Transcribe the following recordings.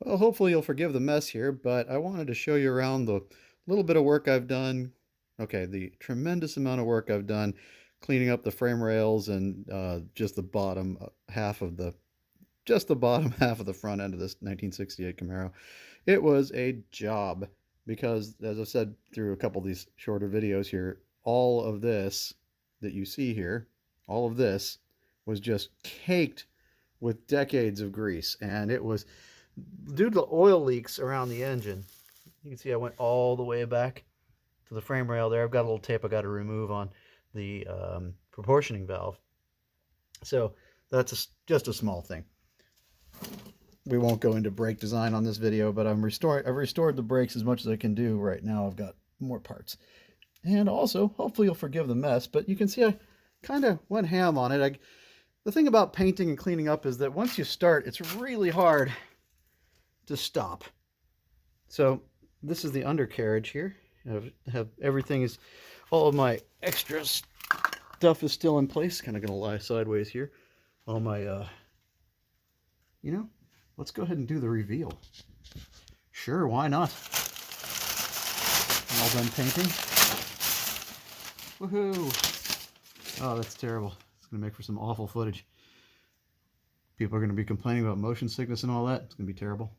Well, hopefully you'll forgive the mess here, but I wanted to show you around the little bit of work I've done. Okay, the tremendous amount of work I've done cleaning up the frame rails and just the bottom half of the just the bottom half of the front end of this 1968 Camaro. It was a job because, as I've said through a couple of these shorter videos here, all of this that you see here, all of this was just caked with decades of grease, and it was due to the oil leaks around the engine. You can see I went all the way back to the frame rail there. I've got a little tape I got to remove on the proportioning valve. So that's just a small thing. We won't go into brake design on this video, but I've restored the brakes as much as I can do right now. I've got more parts. And also, hopefully you'll forgive the mess, but you can see I kind of went ham on it. The thing about painting and cleaning up is that once you start, it's really hard to stop. So this is the undercarriage here. Have everything is, all of my extra stuff is still in place. Kind of going to lie sideways here. All my, let's go ahead and do the reveal. Sure, why not? All done painting. Woohoo! Oh, that's terrible. It's going to make for some awful footage. People are going to be complaining about motion sickness and all that. It's going to be terrible.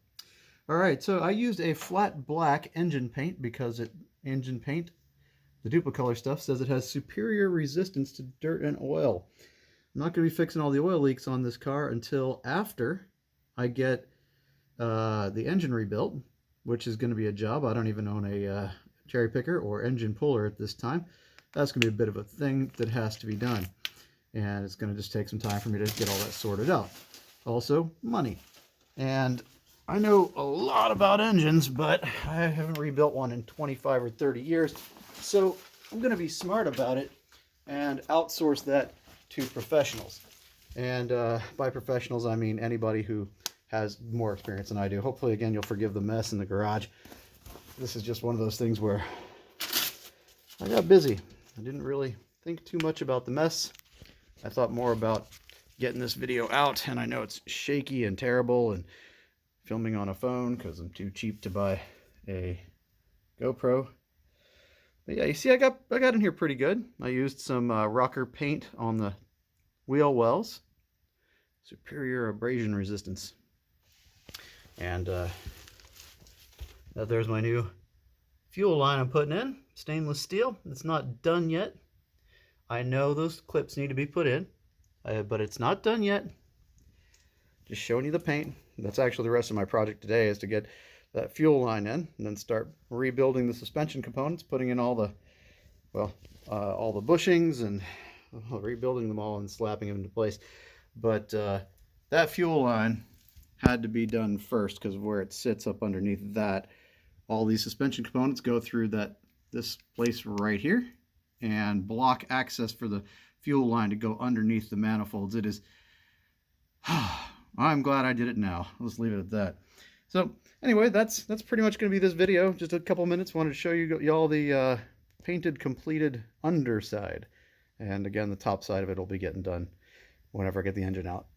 All right, so I used a flat black engine paint because engine paint, the Duplicolor stuff, says it has superior resistance to dirt and oil. I'm not going to be fixing all the oil leaks on this car until after I get the engine rebuilt, which is going to be a job. I don't even own a cherry picker or engine puller at this time. That's going to be a bit of a thing that has to be done. And it's going to just take some time for me to get all that sorted out. Also, money. And I know a lot about engines, but I haven't rebuilt one in 25 or 30 years. So I'm going to be smart about it and outsource that to professionals. And by professionals, I mean anybody who has more experience than I do. Hopefully, again, you'll forgive the mess in the garage. This is just one of those things where I got busy. I didn't really think too much about the mess. I thought more about getting this video out, and I know it's shaky and terrible and filming on a phone because I'm too cheap to buy a GoPro. But yeah, you see I got in here pretty good. I used some rocker paint on the wheel wells. Superior abrasion resistance. And there's my new fuel line I'm putting in. Stainless steel. It's not done yet. I know those clips need to be put in, but it's not done yet. Just showing you the paint. That's actually the rest of my project today, is to get that fuel line in and then start rebuilding the suspension components, putting in all the bushings and rebuilding them all and slapping them into place. But that fuel line had to be done first because of where it sits up underneath that. All these suspension components go through this place right here and block access for the fuel line to go underneath the manifolds. It is I'm glad I did it now. Let's leave it at that. So anyway, that's pretty much going to be this video. Just a couple minutes. Wanted to show you all the painted, completed underside. And again, the top side of it will be getting done whenever I get the engine out.